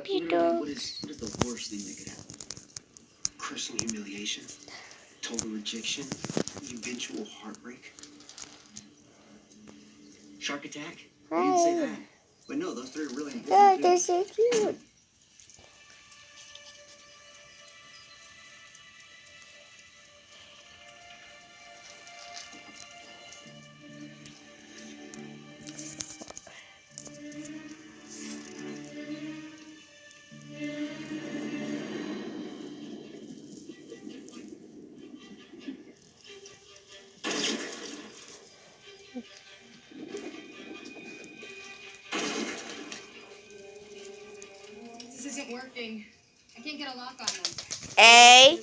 puppy Literally, dog. what is the worst thing that could happen? Crushing humiliation, total rejection, eventual heartbreak. Shark attack? You didn't say that. But no, those three are really important. Oh, they're so cute. This isn't working. I can't get a lock on them. A.